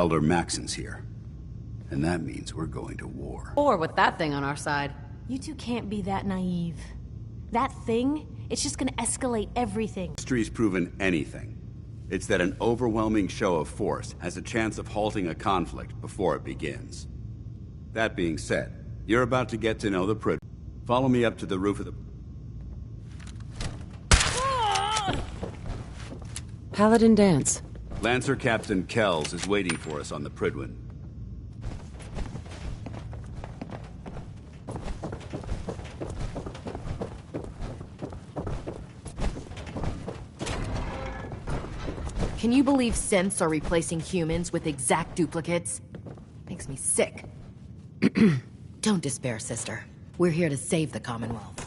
Elder Maxon's here. And that means we're going to war. Or with that thing on our side. You two can't be that naive. That thing, it's just gonna escalate everything. History's proven anything. It's that an overwhelming show of force has a chance of halting a conflict before it begins. That being said, you're about to get to know the Prid. Follow me up to the roof of the... Paladin dance. Lancer Captain Kells is waiting for us on the Pridwin. Can you believe synths are replacing humans with exact duplicates? Makes me sick. Don't despair, sister. We're here to save the Commonwealth.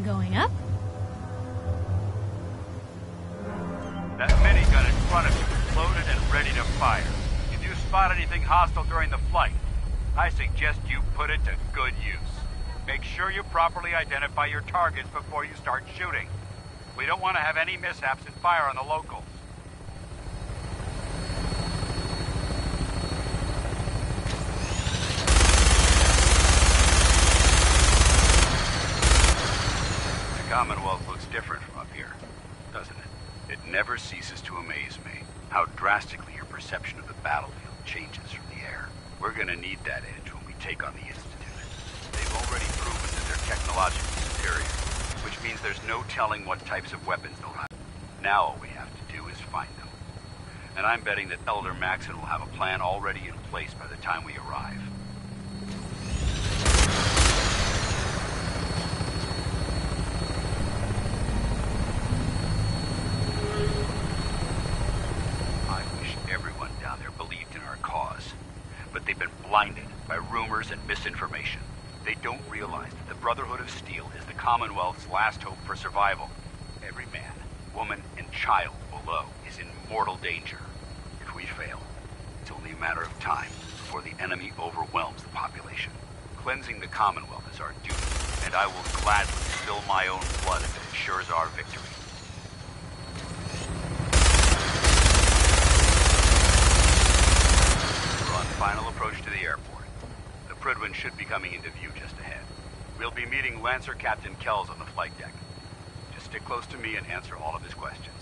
Going up? That minigun in front of you is loaded and ready to fire. If you spot anything hostile during the flight, I suggest you put it to good use. Make sure you properly identify your targets before you start shooting. We don't want to have any mishaps and fire on the locals. The Commonwealth looks different from up here, doesn't it? It never ceases to amaze me how drastically your perception of the battlefield changes from the air. We're gonna need that edge when we take on the Institute. They've already proven that they're technologically superior, which means there's no telling what types of weapons they'll have. Now all we have to do is find them. And I'm betting that Elder Maxon will have a plan already in place by the time we arrive. I wish everyone down there believed in our cause. But they've been blinded by rumors and misinformation. They don't realize that the Brotherhood of Steel is the Commonwealth's last hope for survival. Every man, woman, and child below is in mortal danger. If we fail, it's only a matter of time before the enemy overwhelms the population. Cleansing the Commonwealth is our duty, and I will gladly spill my own blood if it ensures our victory. We're on final approach to the airport. The Pridwin should be coming into view just ahead. We'll be meeting Lancer Captain Kells on the flight deck. Just stick close to me and answer all of his questions.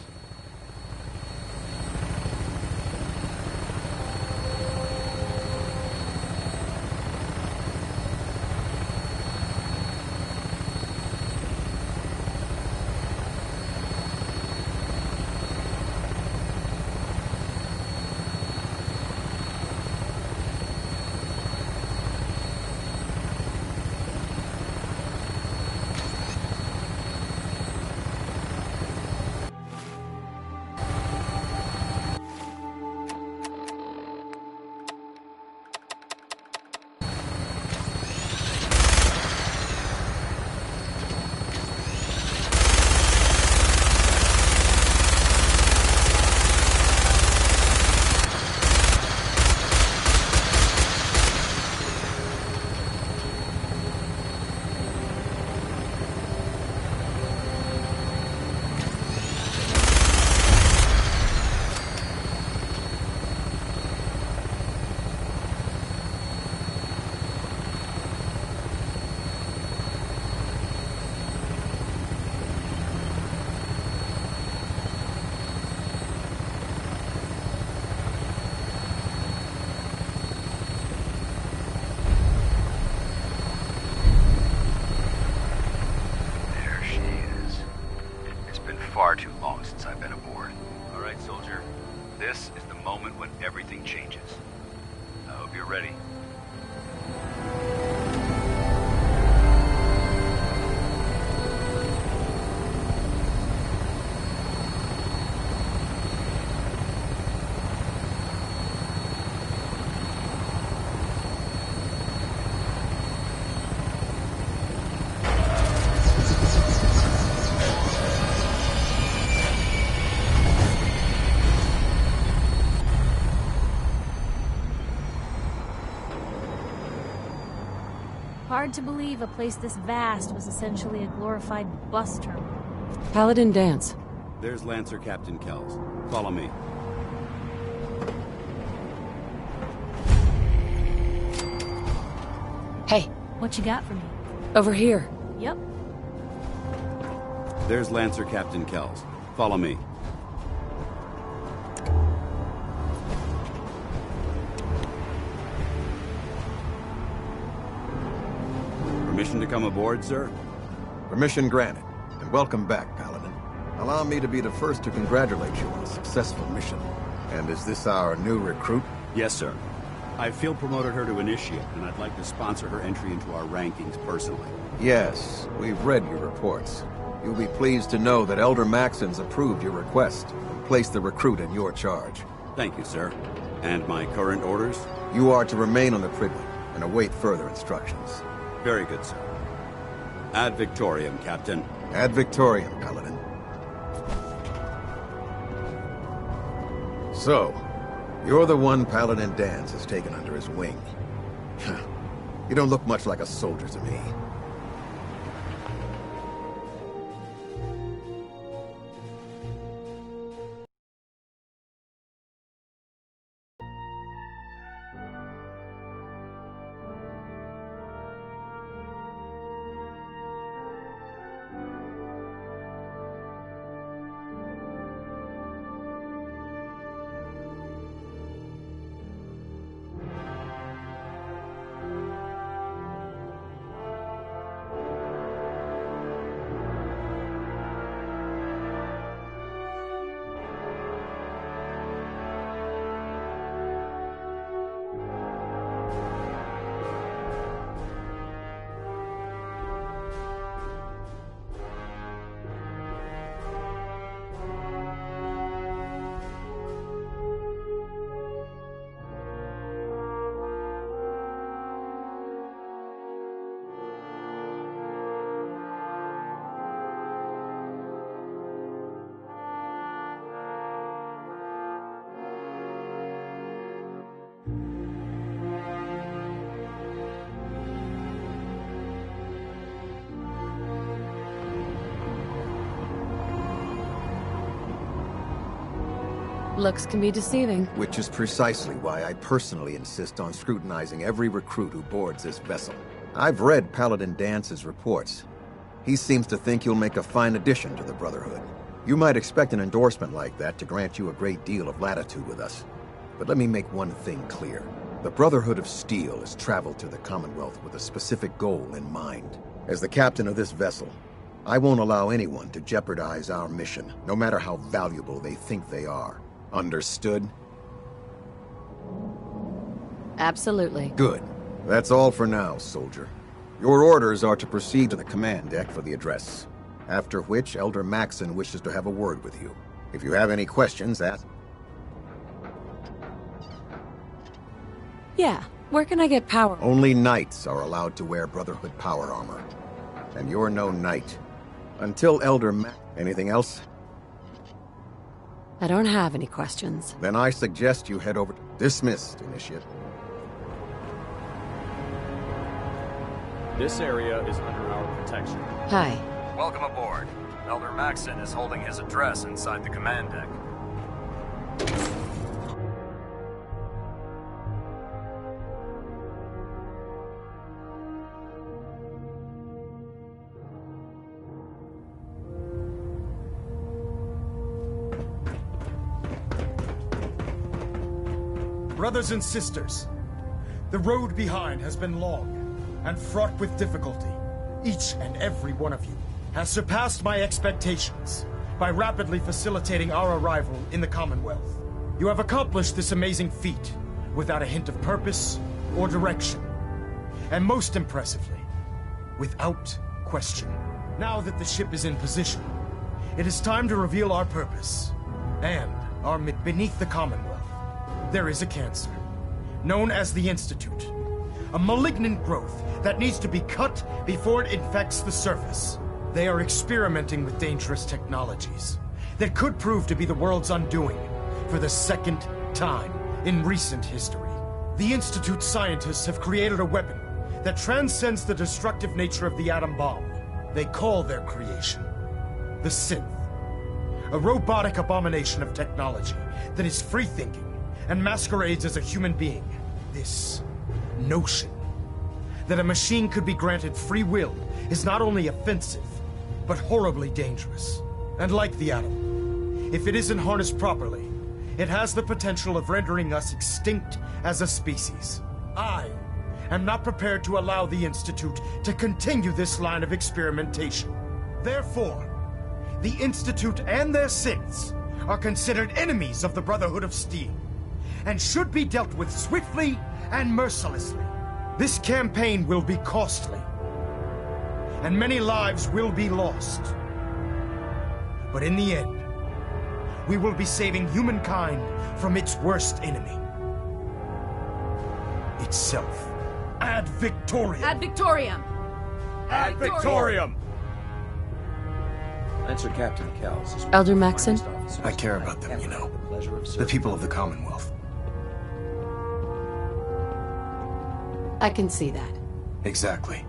Hard to believe a place this vast was essentially a glorified bus terminal. Paladin Dance. There's Lancer Captain Kells. Follow me. Hey, What you got for me? Over here. Yep. There's Lancer Captain Kells. Follow me. Permission to come aboard, sir? Permission granted, and welcome back, Paladin. Allow me to be the first to congratulate you on a successful mission. And is this our new recruit? Yes, sir. I field promoted her to initiate, and I'd like to sponsor her entry into our rankings personally. Yes, we've read your reports. You'll be pleased to know that Elder Maxon's approved your request and placed the recruit in your charge. Thank you, sir. And my current orders? You are to remain on the Pridley and await further instructions. Very good, sir. Ad Victoriam, Captain. Ad Victoriam, Paladin. So, you're the one Paladin Dance has taken under his wing. You don't look much like a soldier to me. Looks can be deceiving. Which is precisely why I personally insist on scrutinizing every recruit who boards this vessel. I've read Paladin Dance's reports. He seems to think you'll make a fine addition to the Brotherhood. You might expect an endorsement like that to grant you a great deal of latitude with us. But let me make one thing clear. The Brotherhood of Steel has traveled to the Commonwealth with a specific goal in mind. As the captain of this vessel, I won't allow anyone to jeopardize our mission, no matter how valuable they think they are. Understood? Absolutely. Good. That's all for now, soldier. Your orders are to proceed to the command deck for the address. After which, Elder Maxon wishes to have a word with you. If you have any questions, ask. Yeah. Where can I get power? Only knights are allowed to wear Brotherhood power armor. And you're no knight. Until Elder Anything else? I don't have any questions. Then I suggest you head over to... Dismissed, Initiate. This area is under our protection. Hi. Welcome aboard. Elder Maxon is holding his address inside the command deck. Brothers and sisters, the road behind has been long and fraught with difficulty. Each and every one of you has surpassed my expectations by rapidly facilitating our arrival in the Commonwealth. You have accomplished this amazing feat without a hint of purpose or direction. And most impressively, without question. Now that the ship is in position, it is time to reveal our purpose and our beneath the Commonwealth. There is a cancer, known as the Institute. A malignant growth that needs to be cut before it infects the surface. They are experimenting with dangerous technologies that could prove to be the world's undoing for the second time in recent history. The Institute's scientists have created a weapon that transcends the destructive nature of the atom bomb. They call their creation the synth. A robotic abomination of technology that is free-thinking and masquerades as a human being. This notion that a machine could be granted free will is not only offensive, but horribly dangerous. And like the atom, if it isn't harnessed properly, it has the potential of rendering us extinct as a species. I am not prepared to allow the Institute to continue this line of experimentation. Therefore, the Institute and their synths are considered enemies of the Brotherhood of Steel, and should be dealt with swiftly and mercilessly. This campaign will be costly, and many lives will be lost. But in the end, we will be saving humankind from its worst enemy. Itself. Ad Victoriam! Ad Victoriam! Ad Victoriam! Answer Captain Kells. Elder Maxon? I care about them, you know. The people of the Commonwealth. I can see that. Exactly.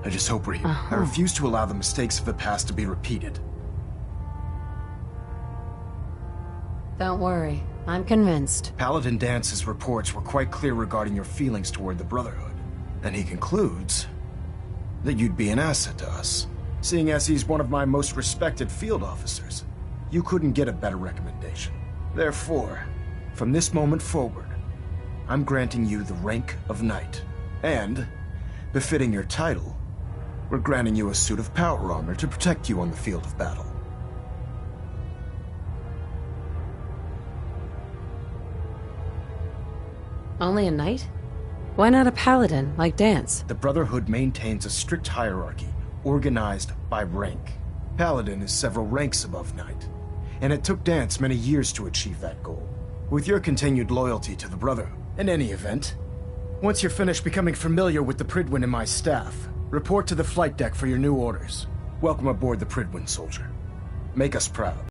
I just hope we're here. I refuse to allow the mistakes of the past to be repeated. Don't worry. I'm convinced. Paladin Dance's reports were quite clear regarding your feelings toward the Brotherhood. And he concludes that you'd be an asset to us. Seeing as he's one of my most respected field officers, you couldn't get a better recommendation. Therefore, from this moment forward, I'm granting you the rank of Knight. And, befitting your title, we're granting you a suit of power armor to protect you on the field of battle. Only a knight? Why not a paladin, like Dance? The Brotherhood maintains a strict hierarchy, organized by rank. Paladin is several ranks above Knight, and it took Dance many years to achieve that goal. With your continued loyalty to the Brotherhood, in any event, once you're finished becoming familiar with the Pridwin and my staff, report to the flight deck for your new orders. Welcome aboard the Pridwin, soldier. Make us proud.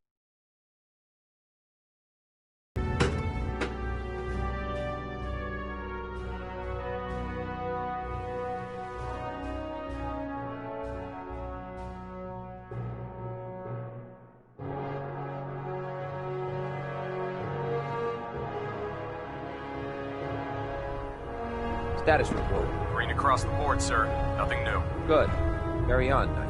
Status report. Green across the board, sir. Nothing new. Good. Carry on, Knight.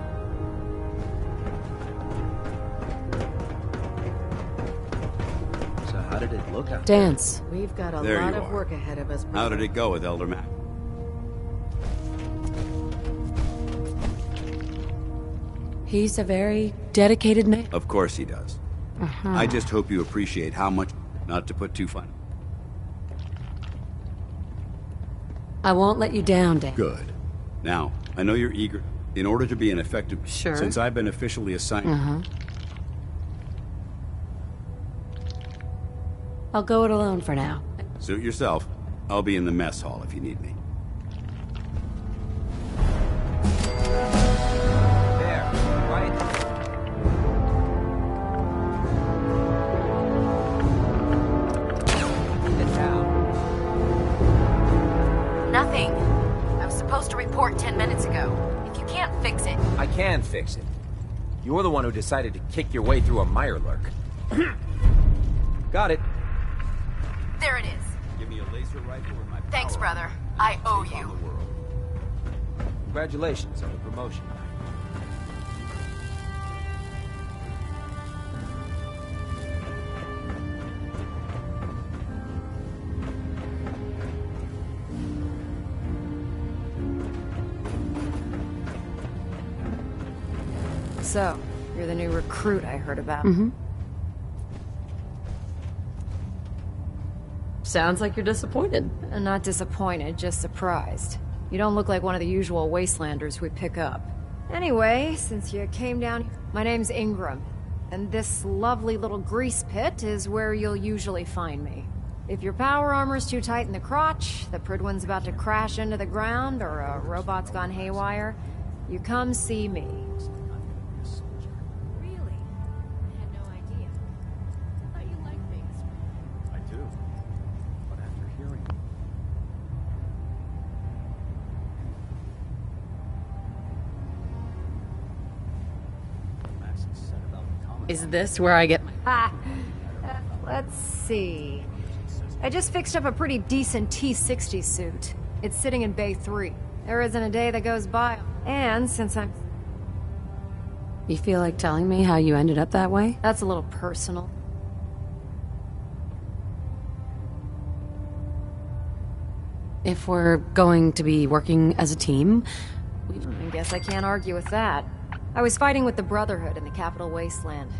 So how did it look out there? Dance. We've got a There lot you of are. work ahead of us. How did it go with Elder Mac? He's a very dedicated man. Of course he does. I just hope you appreciate how much, not to put too fun. I won't let you down, Dan. Good. Now, I know you're eager. In order to be an effective... Sure. Since I've been officially assigned... I'll go it alone for now. Suit yourself. I'll be in the mess hall if you need me. There, right? Get down. Nothing. I was supposed to report 10 minutes ago. If you can't fix it... I can fix it. You're the one who decided to kick your way through a Mirelurk. Got it. There it is. Give me a laser rifle with my Thanks, power brother. armor, I and I'll owe take on you. the world. Congratulations on the promotion. So, you're the new recruit I heard about. Sounds like you're disappointed. Not disappointed, just surprised. You don't look like one of the usual wastelanders we pick up. Anyway, since you came down... My name's Ingram, and this lovely little grease pit is where you'll usually find me. If your power armor's too tight in the crotch, the Pridwin's about to crash into the ground, or a robot's gone haywire, you come see me. Really? I had no idea. I thought you liked Vegas. I do. But after hearing... Is this where I get my... Ha! Let's see. I just fixed up a pretty decent T-60 suit. It's sitting in Bay 3. There isn't a day that goes by. And since I'm... You feel like telling me how you ended up that way? That's a little personal. If we're going to be working as a team... I guess I can't argue with that. I was fighting with the Brotherhood in the Capital Wasteland.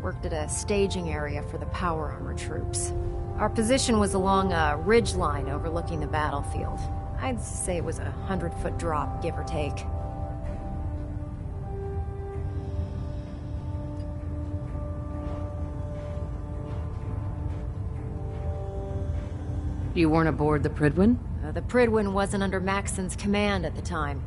Worked at a staging area for the power armor troops. Our position was along a ridge line overlooking the battlefield. I'd say it was a 100-foot drop, give or take. You weren't aboard the Prydwen? The Prydwen wasn't under Maxon's command at the time.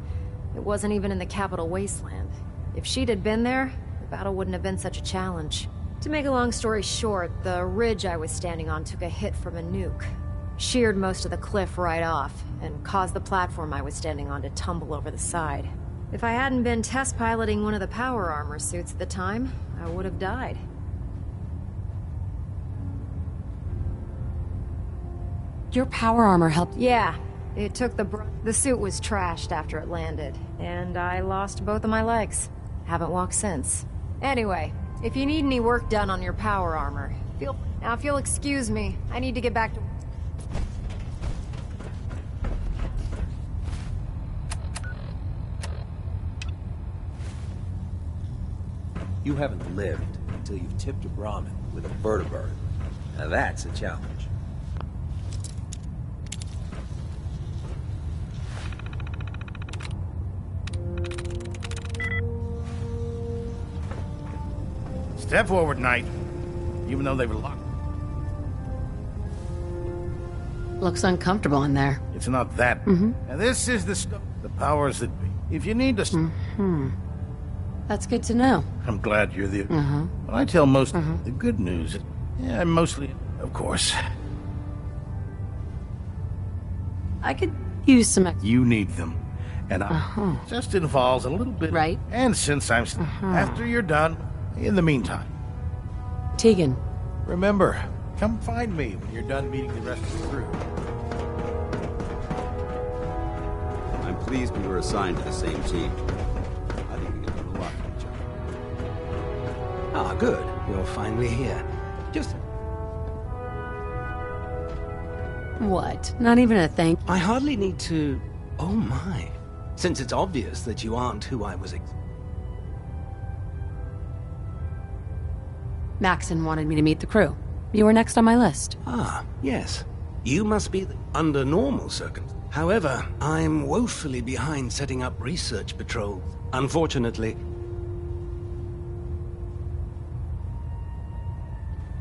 It wasn't even in the Capital Wasteland. If she'd had been there, the battle wouldn't have been such a challenge. To make a long story short, the ridge I was standing on took a hit from a nuke. Sheared most of the cliff right off, and caused the platform I was standing on to tumble over the side. If I hadn't been test piloting one of the power armor suits at the time, I would have died. Your power armor helped... Yeah, it took the suit was trashed after it landed, and I lost both of my legs. Haven't walked since. Anyway, if you need any work done on your power armor, now if you'll excuse me, I need to get back to... You haven't lived until you've tipped a Brahmin with a vertebrate. Now that's a challenge. Step forward, Knight. Even though they were locked. Looks uncomfortable in there. It's not that. Mm-hmm. And this is the powers that be. If you need to... Mm-hmm. That's good to know. I'm glad you're the... Uh-huh. When I tell most the good news, yeah, mostly, of course. I could use some... You need them. And I just involves a little bit... Right. And since I'm... After you're done, in the meantime... Tegan. Remember, come find me when you're done meeting the rest of the crew. I'm pleased we were assigned to the same team. I think we can learn a lot from each other. Ah, good. You're finally here. Just... What? Not even a thank... I hardly need to... Oh my. Since it's obvious that you aren't who I was... Maxon wanted me to meet the crew. You were next on my list. Ah, yes. You must be under normal circumstances. However, I'm woefully behind setting up research patrols. Unfortunately...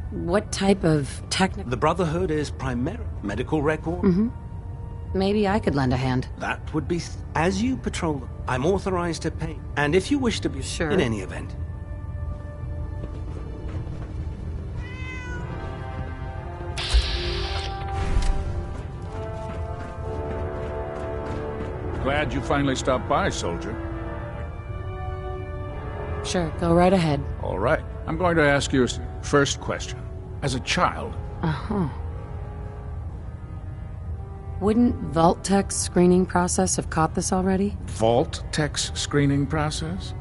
What type of technical... The Brotherhood is primarily medical record. Mm-hmm. Maybe I could lend a hand. That would be... As you patrol them, I'm authorized to pay. And if you wish to be... Sure. In any event... Glad you finally stopped by, soldier. Sure, go right ahead. All right. I'm going to ask you a first question. As a child... Uh-huh. Wouldn't Vault-Tech's screening process have caught this already? Vault-Tech's screening process?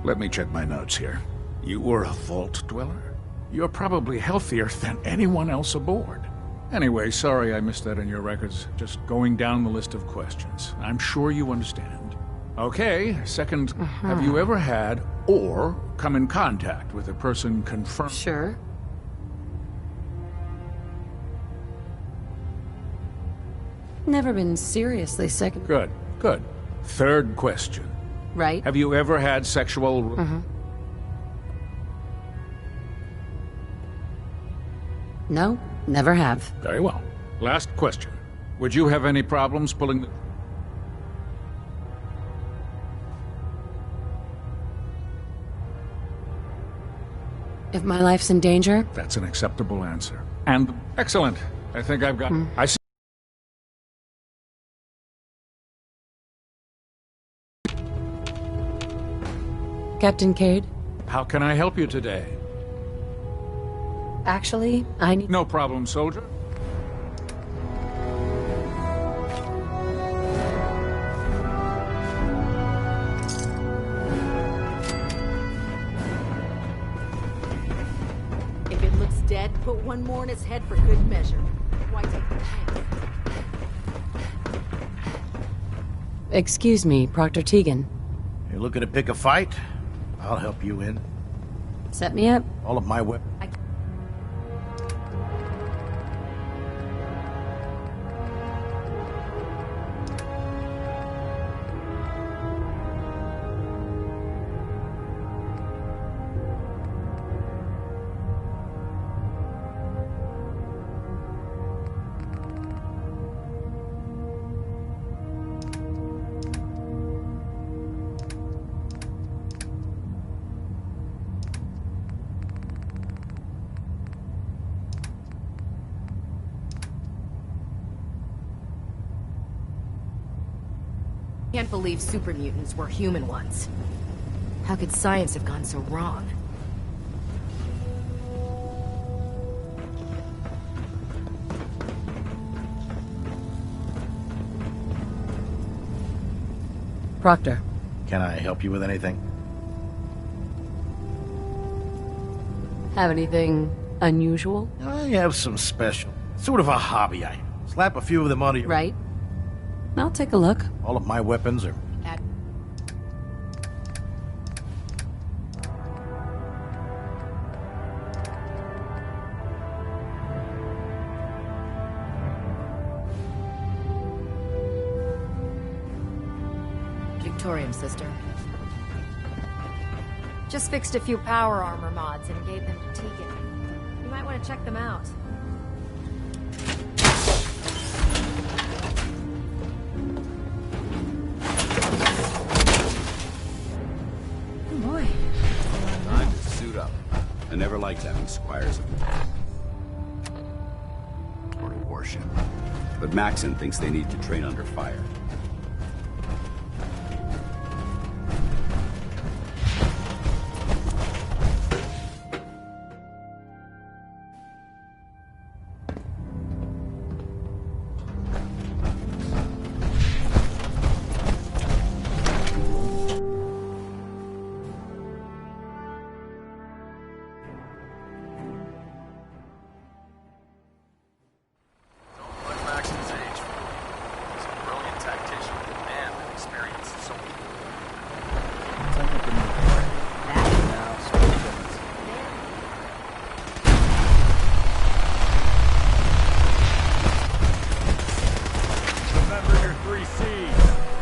Let me check my notes here. You were a Vault Dweller? You're probably healthier than anyone else aboard. Anyway, sorry I missed that in your records. Just going down the list of questions. I'm sure you understand. Okay, second, have you ever had or come in contact with a person confirmed? Sure. Never been seriously sick. Good, good. Third question. Right. Have you ever had sexual... No, never have. Very well. Last question. Would you have any problems pulling the... If my life's in danger? That's an acceptable answer. And excellent. I think I've got... I see. Captain Cade? How can I help you today? Actually, I need... No problem, soldier. If it looks dead, put one more in its head for good measure. Why take the chance? Excuse me, Proctor Tegan. You're looking to pick a fight? I'll help you in. Set me up. All of my weapons. Can't believe super mutants were human ones. How could science have gone so wrong? Proctor. Can I help you with anything? Have anything unusual? I have some special. Sort of a hobby item. Slap a few of them onto your... Right. I'll take a look. All of my weapons are... Victorium, sister. Just fixed a few power armor mods and gave them to Tegan. You might want to check them out. Oh boy. Time to suit up. I never liked having squires or a warship. But Maxon thinks they need to train under fire.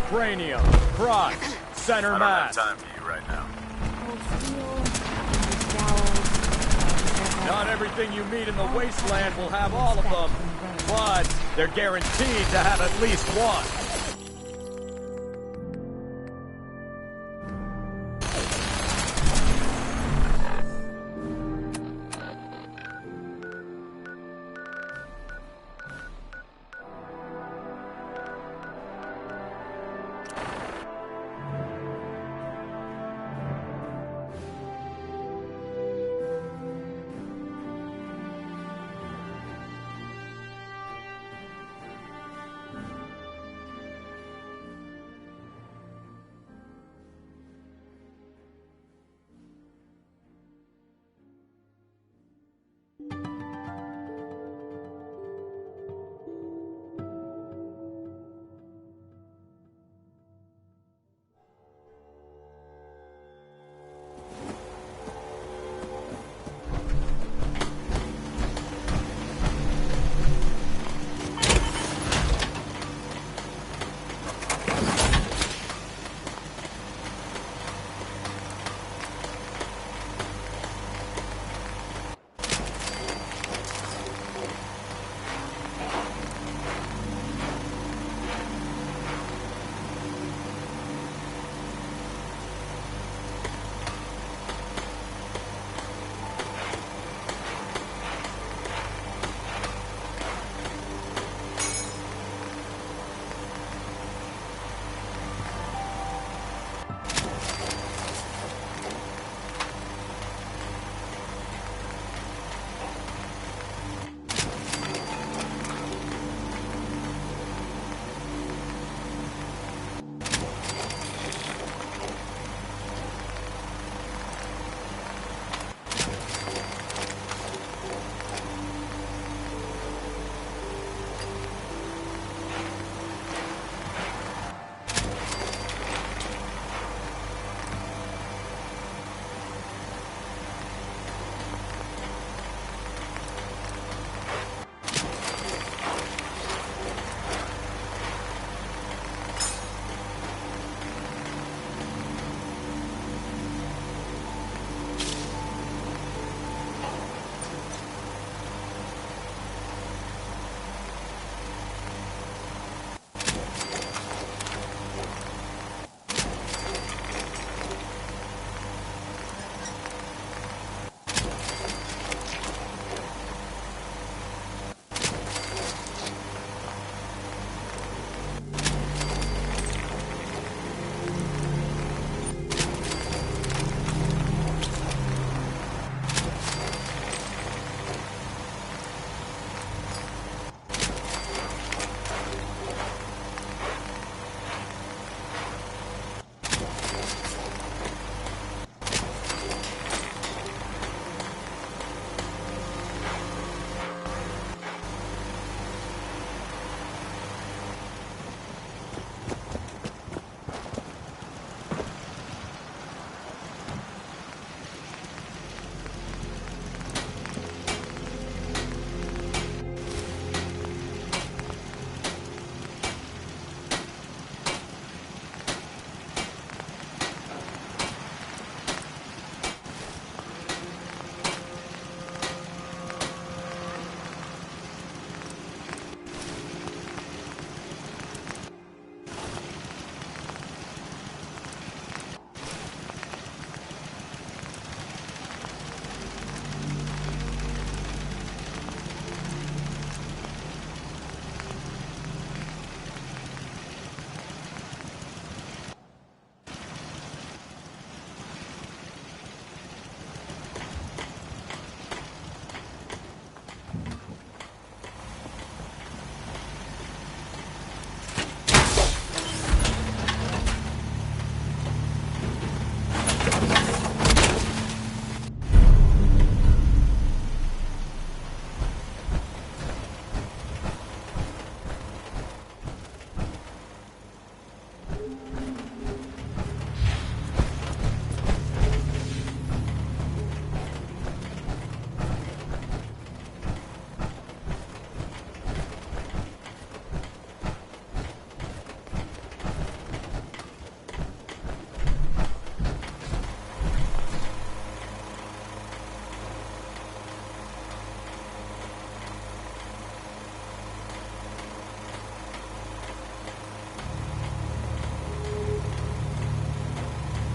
Cranium, crotch, center mass. I don't have time for you right now. Not everything you meet in the wasteland will have all of them, but they're guaranteed to have at least one.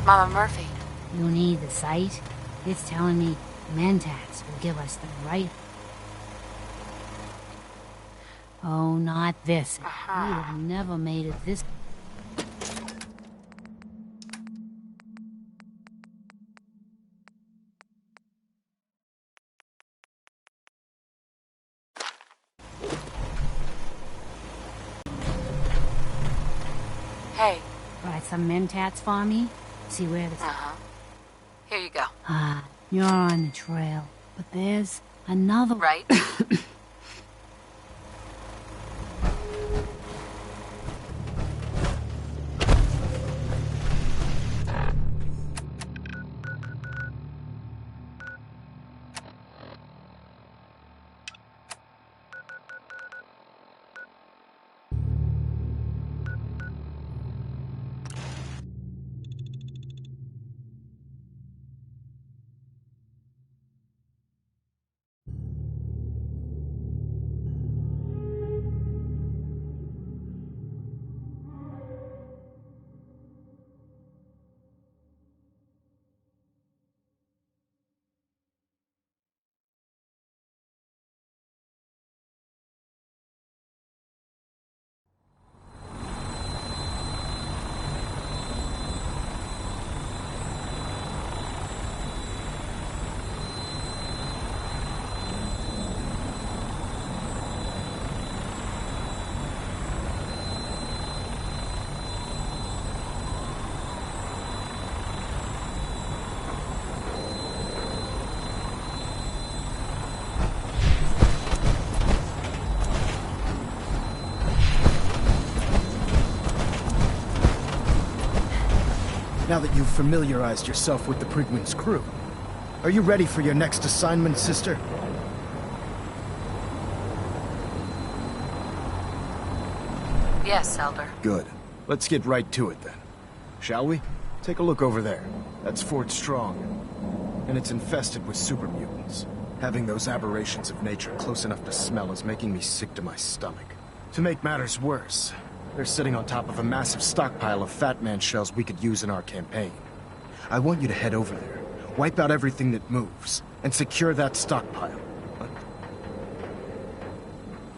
Mama Murphy. You need the site? It's telling me Mentats will give us the right... Oh, not this. We'd have never made it this... Hey. Brought some Mentats for me? See where this... Here you go. Ah, you're on the trail. But there's another... Right. Now that you've familiarized yourself with the Prigman's crew, are you ready for your next assignment, sister? Yes, Elder. Good. Let's get right to it then. Shall we? Take a look over there. That's Fort Strong. And it's infested with super mutants. Having those aberrations of nature close enough to smell is making me sick to my stomach. To make matters worse, they're sitting on top of a massive stockpile of Fat Man shells we could use in our campaign. I want you to head over there, wipe out everything that moves, and secure that stockpile.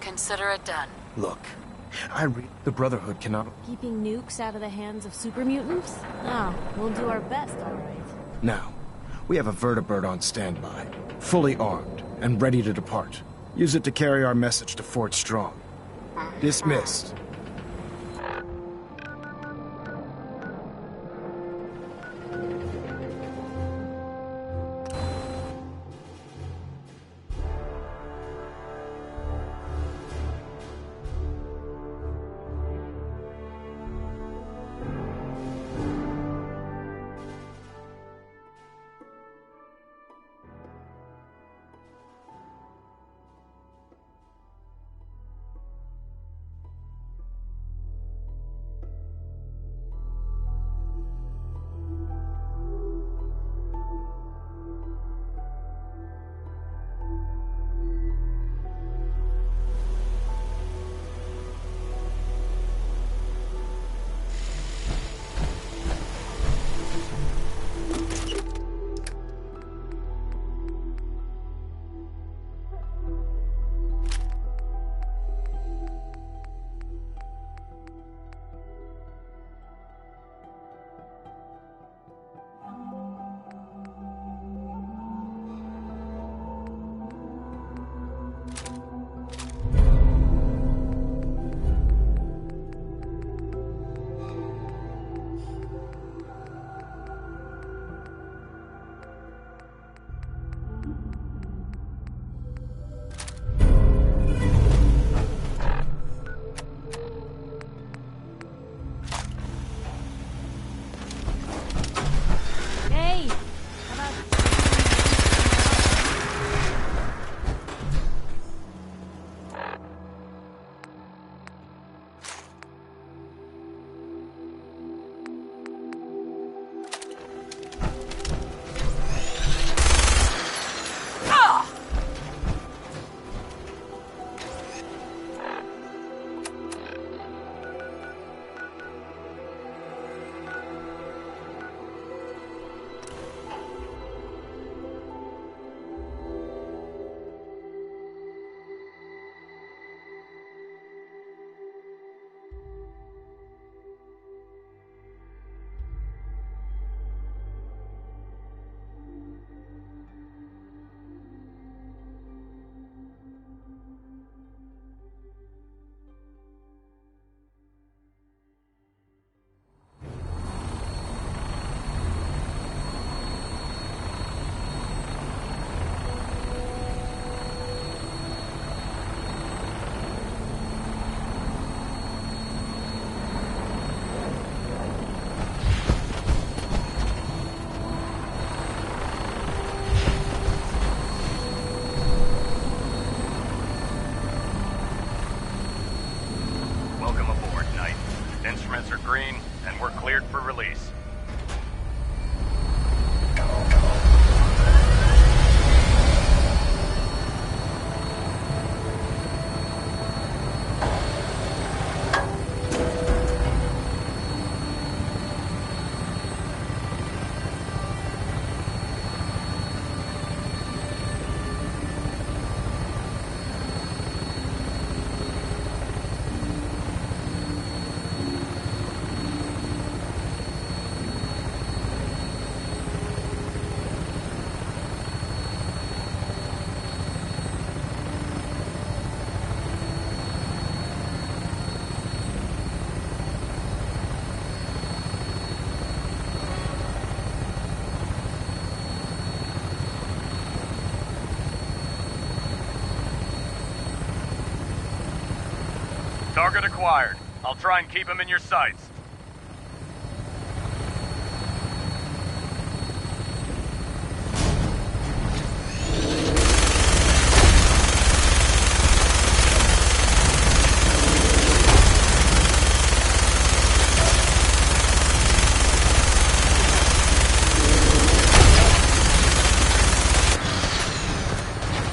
Consider it done. Look, the Brotherhood cannot... Keeping nukes out of the hands of super mutants? Oh, we'll do our best, all right. Now, we have a vertibird on standby, fully armed, and ready to depart. Use it to carry our message to Fort Strong. Dismissed. release. Target acquired. I'll try and keep him in your sights.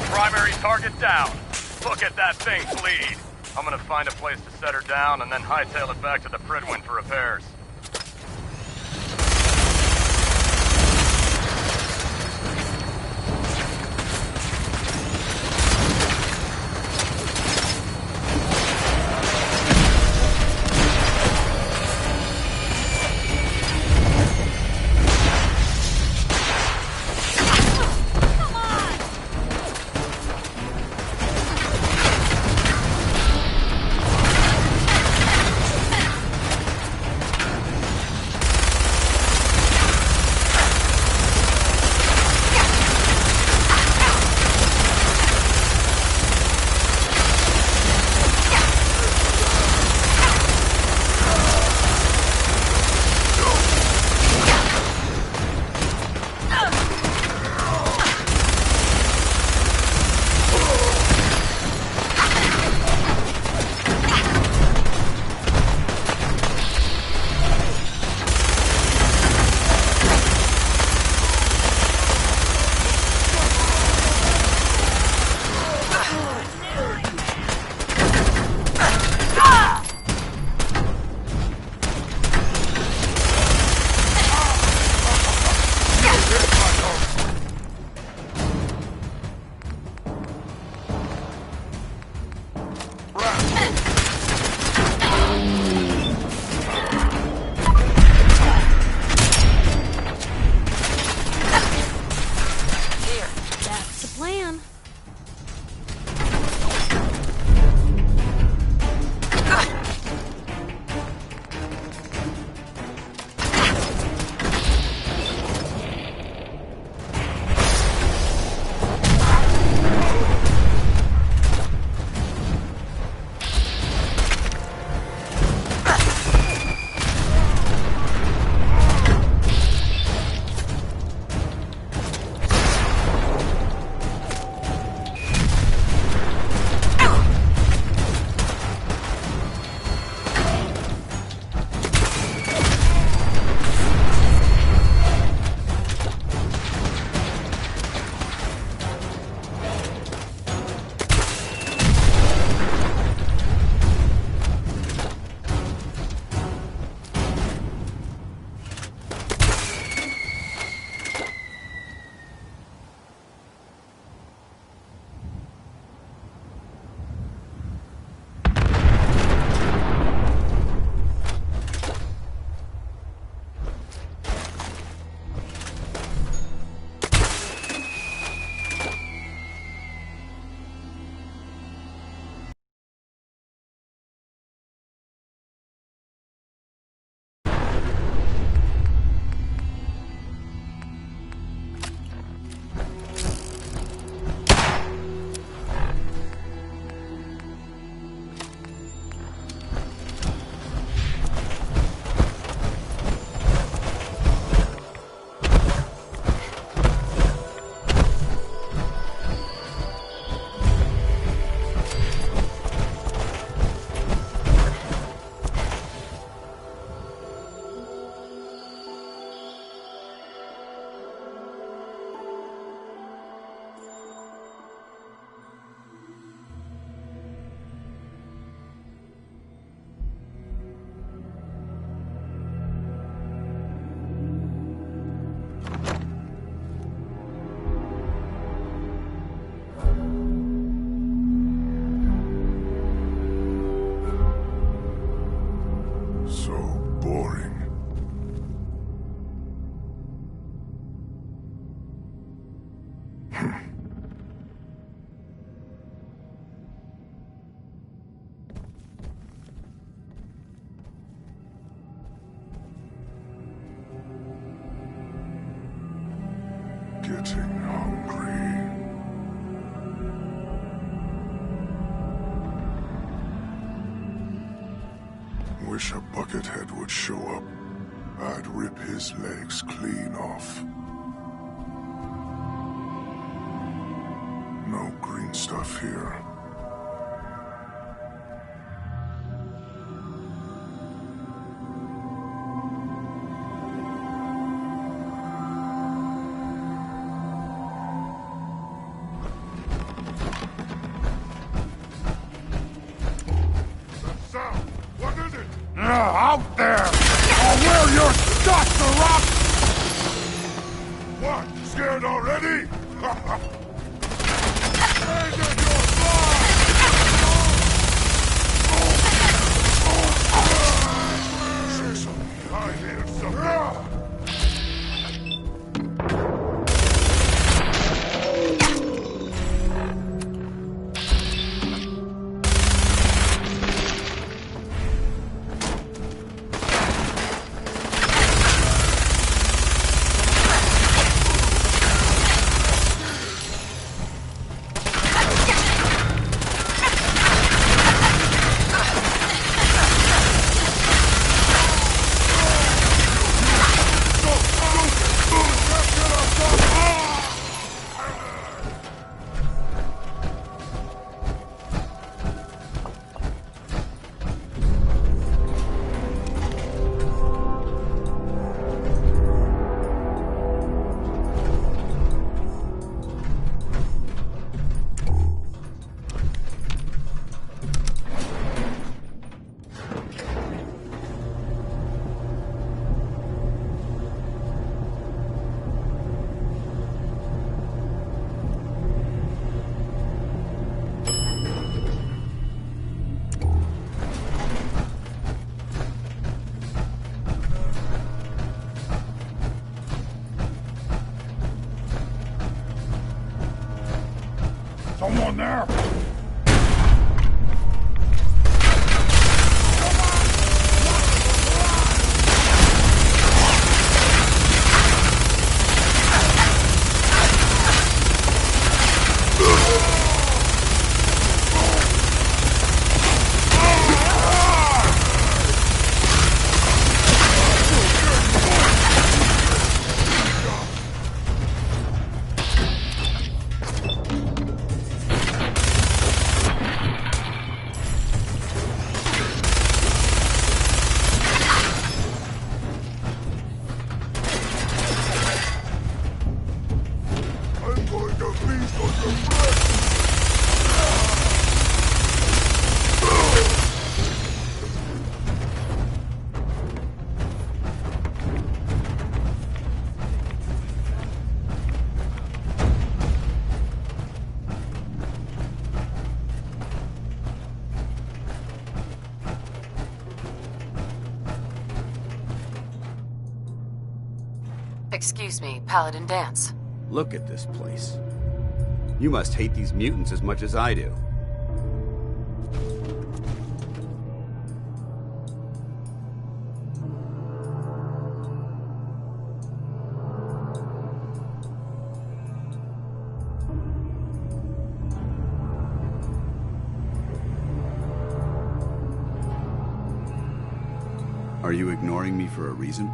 Primary target down. Look at that thing bleed. I'm gonna find a place to set her down and then hightail it back to the Pridwin for repairs. Getting hungry. Wish a buckethead would show up. I'd rip his legs clean off. No green stuff here. Out there! I'll wear your stuff to rock! What? Scared already? I hear something. Someone there! Excuse me, Paladin Dance. Look at this place. You must hate these mutants as much as I do. Are you ignoring me for a reason?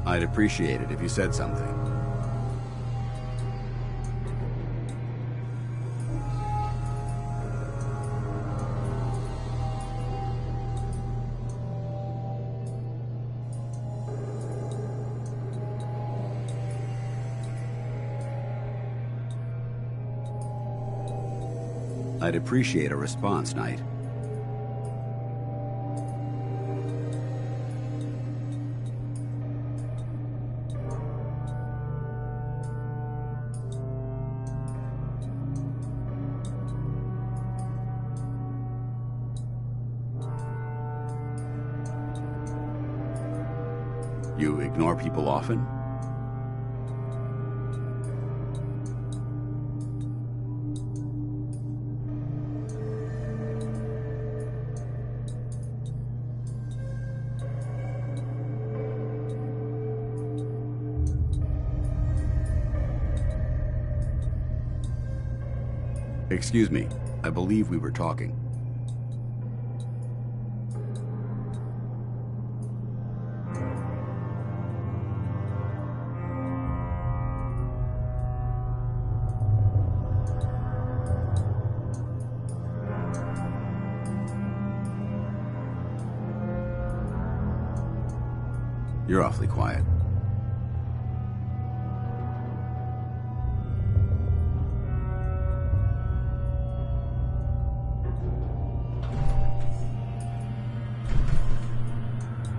I'd appreciate it if you said something. I'd appreciate a response, Knight. You ignore people often? Excuse me, I believe we were talking. You're awfully quiet.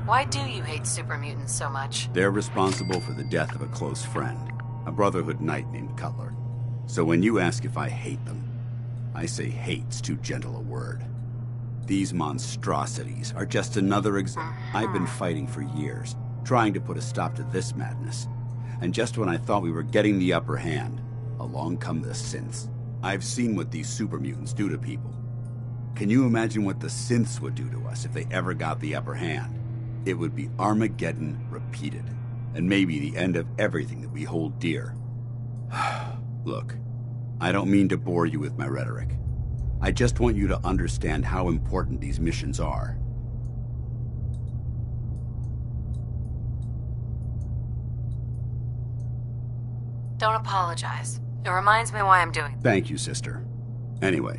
Why do you hate super mutants so much? They're responsible for the death of a close friend, a Brotherhood knight named Cutler. So when you ask if I hate them, I say hate's too gentle a word. These monstrosities are just another I've been fighting for years, trying to put a stop to this madness. And just when I thought we were getting the upper hand, along come the synths. I've seen what these super mutants do to people. Can you imagine what the synths would do to us if they ever got the upper hand? It would be Armageddon repeated, and maybe the end of everything that we hold dear. Look, I don't mean to bore you with my rhetoric. I just want you to understand how important these missions are. Don't apologize. It reminds me why I'm doing it. Thank you, sister. Anyway,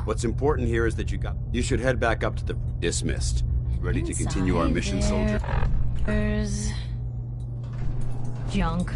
what's important here is that you should head back up to the dismissed. Ready to continue our mission, soldier? There's junk.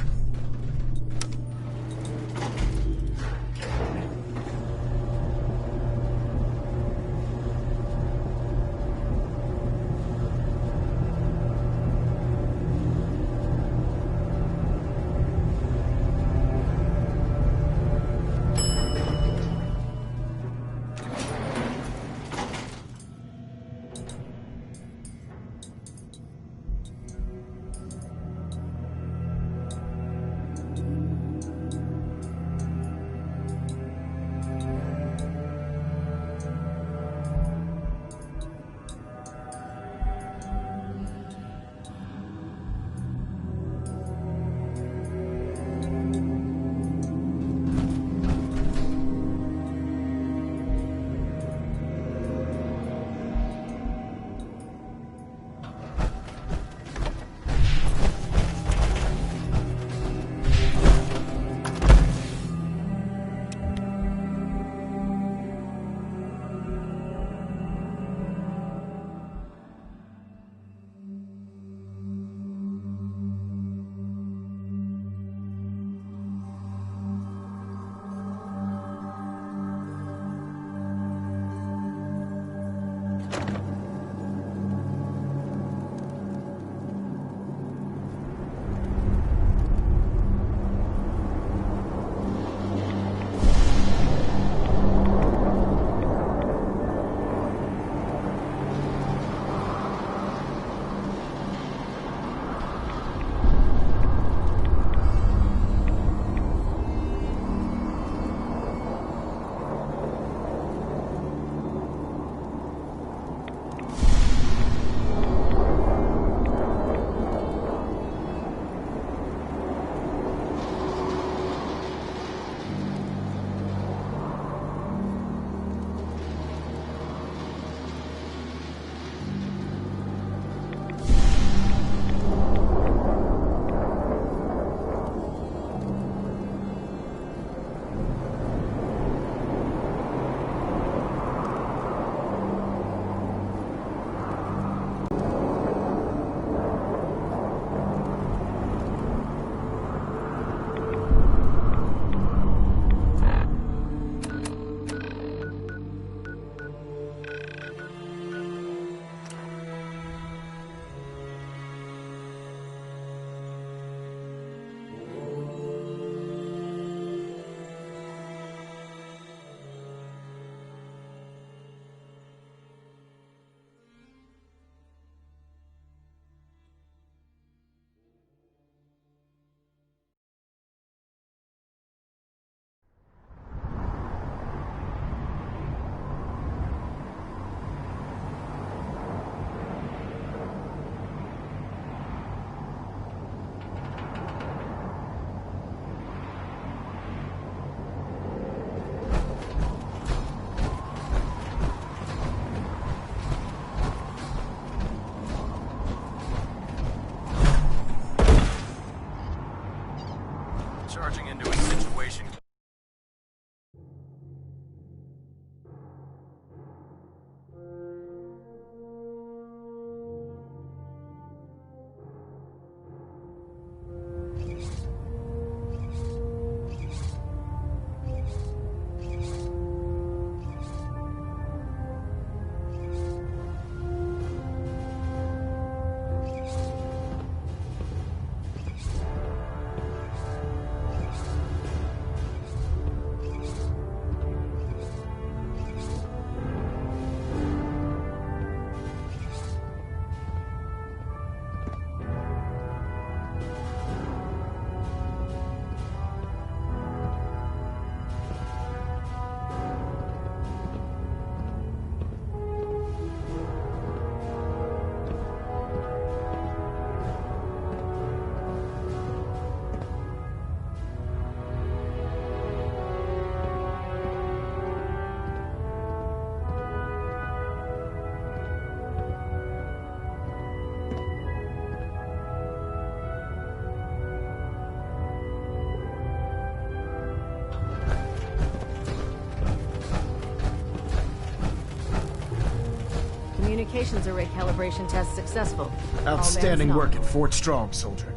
Communications array calibration test successful. All Outstanding bands work at Fort Strong, soldier.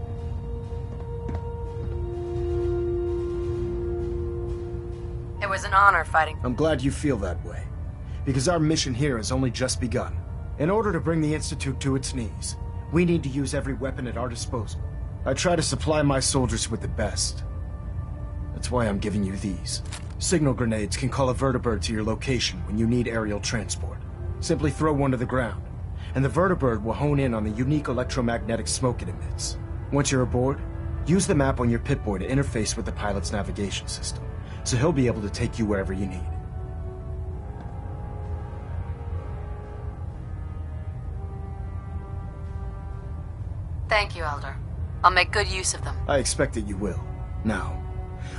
It was an honor fighting. I'm glad you feel that way, because our mission here has only just begun. In order to bring the Institute to its knees, we need to use every weapon at our disposal. I try to supply my soldiers with the best. That's why I'm giving you these. Signal grenades can call a vertibird to your location when you need aerial transport. Simply throw one to the ground, and the vertibird will hone in on the unique electromagnetic smoke it emits. Once you're aboard, use the map on your Pip-Boy to interface with the pilot's navigation system, so he'll be able to take you wherever you need. Thank you, Elder. I'll make good use of them. I expect that you will. Now,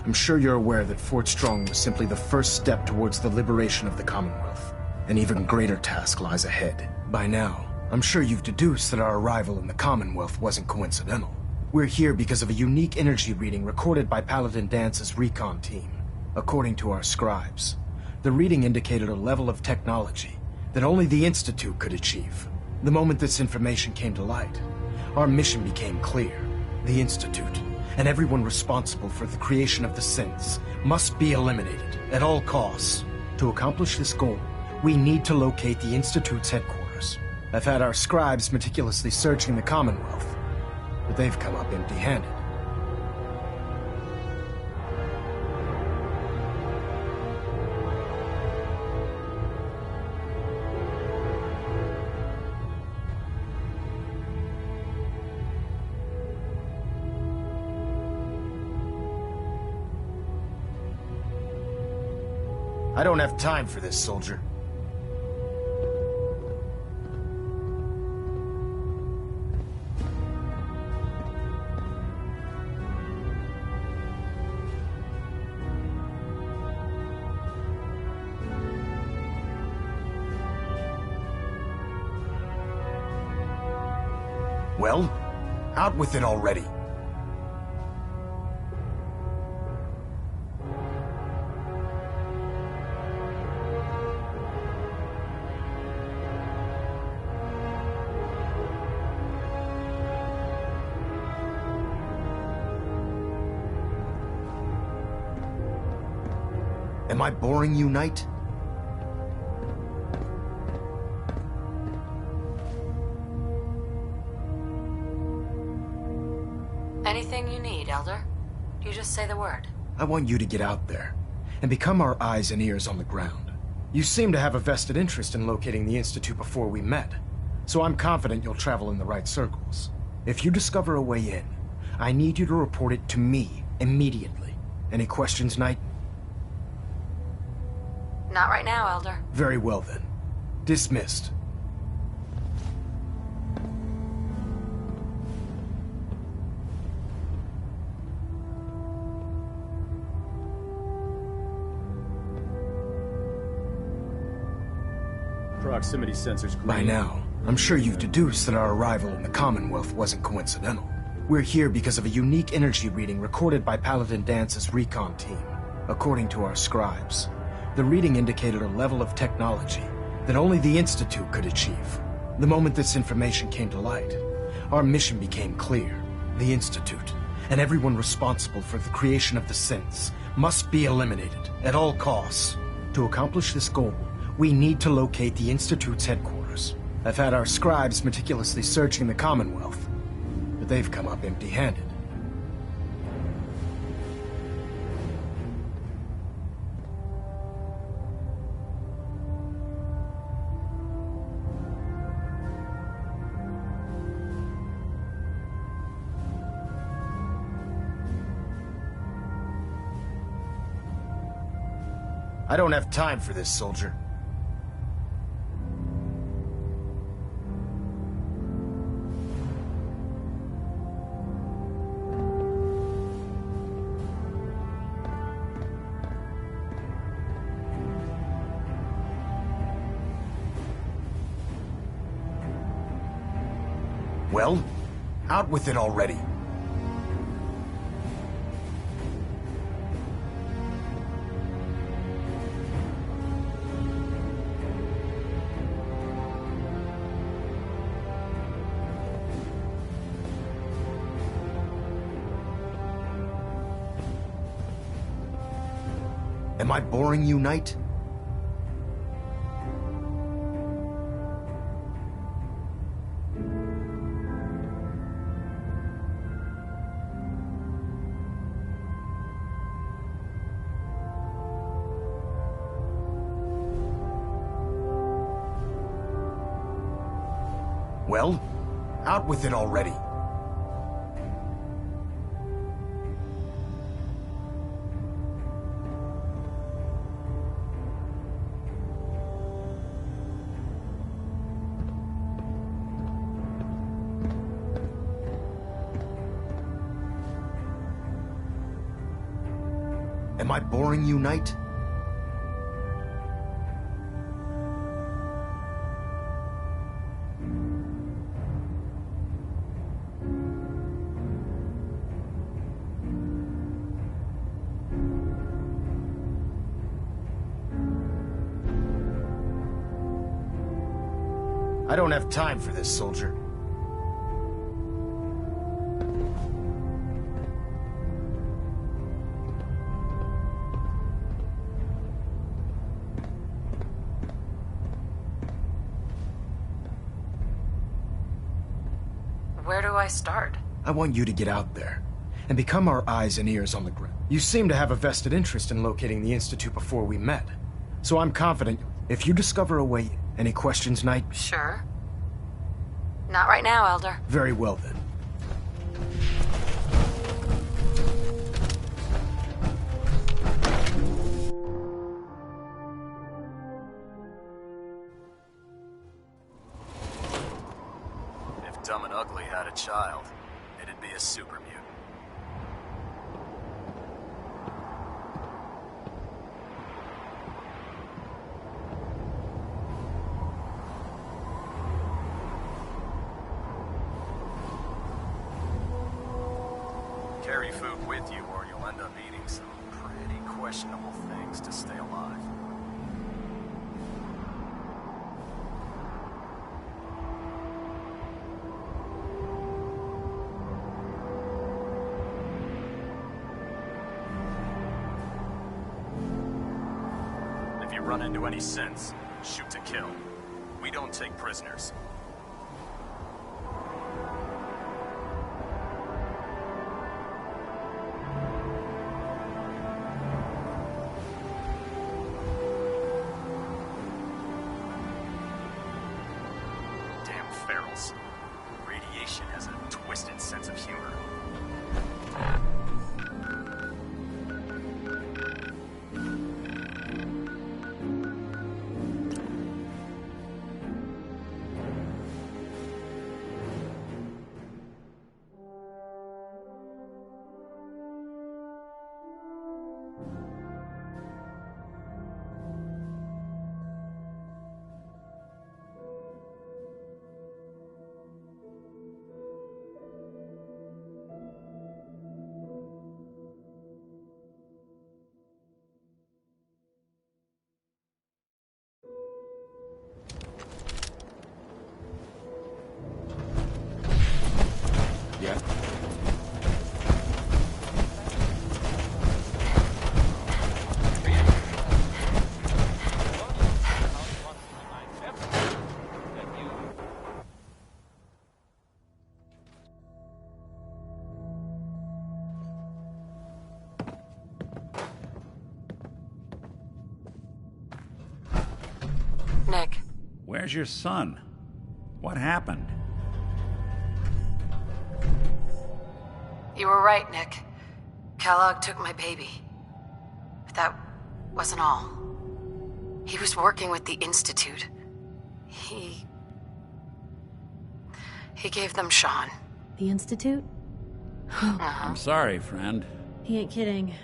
I'm sure you're aware that Fort Strong was simply the first step towards the liberation of the Commonwealth. An even greater task lies ahead. By now, I'm sure you've deduced that our arrival in the Commonwealth wasn't coincidental. We're here because of a unique energy reading recorded by Paladin Dance's recon team. According to our scribes, the reading indicated a level of technology that only the Institute could achieve. The moment this information came to light, our mission became clear. The Institute, and everyone responsible for the creation of the synths, must be eliminated at all costs. To accomplish this goal, we need to locate the Institute's headquarters. I've had our scribes meticulously searching the Commonwealth, but they've come up empty-handed. I don't have time for this, soldier. Well, out with it already. Am I boring you, Knight? Anything you need, Elder. You just say the word. I want you to get out there and become our eyes and ears on the ground. You seem to have a vested interest in locating the Institute before we met, so I'm confident you'll travel in the right circles. If you discover a way in, I need you to report it to me immediately. Any questions, Knight? Not right now, Elder. Very well, then. Dismissed. Proximity sensors green. By now, I'm sure you've deduced that our arrival in the Commonwealth wasn't coincidental. We're here because of a unique energy reading recorded by Paladin Dance's recon team. According to our scribes, the reading indicated a level of technology that only the Institute could achieve. The moment this information came to light, our mission became clear. The Institute, and everyone responsible for the creation of the synths, must be eliminated at all costs. To accomplish this goal, we need to locate the Institute's headquarters. I've had our scribes meticulously searching the Commonwealth, but they've come up empty-handed. I don't have time for this, soldier. Well, out with it already. Am I boring you, Knight? Well, out with it already. Am I boring you, Knight? I don't have time for this, soldier. Where do I start? I want you to get out there and become our eyes and ears on the ground. You seem to have a vested interest in locating the Institute before we met. So I'm confident if you discover a way. Any questions, Knight? Sure. Not right now, Elder. Very well, then. If Dumb and Ugly had a child, it'd be a super mutant. Carry food with you or you'll end up eating some pretty questionable things to stay alive. If you run into any synths, shoot to kill. We don't take prisoners. Ferals. Radiation has a twisted sense of humor. Yeah? Nick. Where's your son? What happened? You were right, Nick. Kellogg took my baby. But that wasn't all. He was working with the Institute. He gave them Sean. The Institute? I'm sorry, friend. He ain't kidding.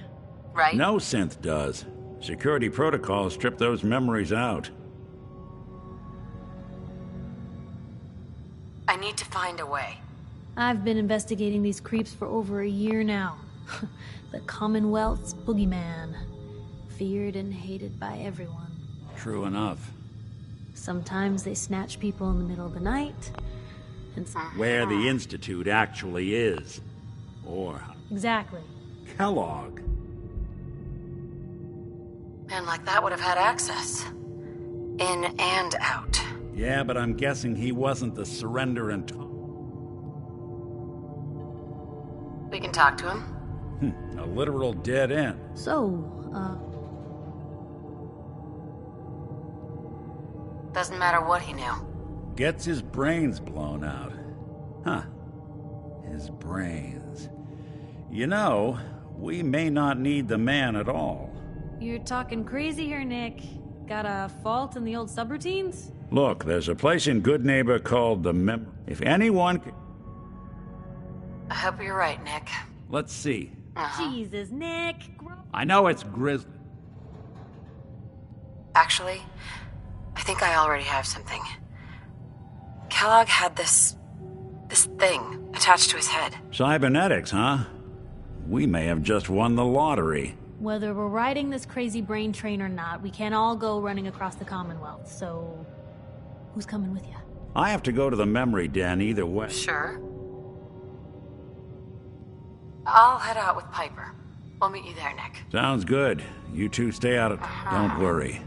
Right? No synth does. Security protocols strip those memories out. I need to find a way. I've been investigating these creeps for over a year now. The Commonwealth's boogeyman. Feared and hated by everyone. True enough. Sometimes they snatch people in the middle of the night, and Where the Institute actually is. Or exactly. Kellogg. And like that would have had access. In and out. Yeah, but I'm guessing he wasn't the surrender and... We can talk to him. A literal dead end. So, Doesn't matter what he knew. Gets his brains blown out. Huh. His brains. You know, we may not need the man at all. you're talking crazy here, Nick. Got a fault in the old subroutines? Look, there's a place in Good Neighbor called the If anyone... I hope you're right, Nick. Let's see. Jesus, Nick. I know it's grisly. Actually, I think I already have something. Kellogg had this thing attached to his head. Cybernetics, huh? We may have just won the lottery. Whether we're riding this crazy brain train or not, we can't all go running across the Commonwealth, so... who's coming with you? I have to go to the memory den either way. Sure. I'll head out with Piper. We'll meet you there, Nick. Sounds good. You two stay out of... Don't worry.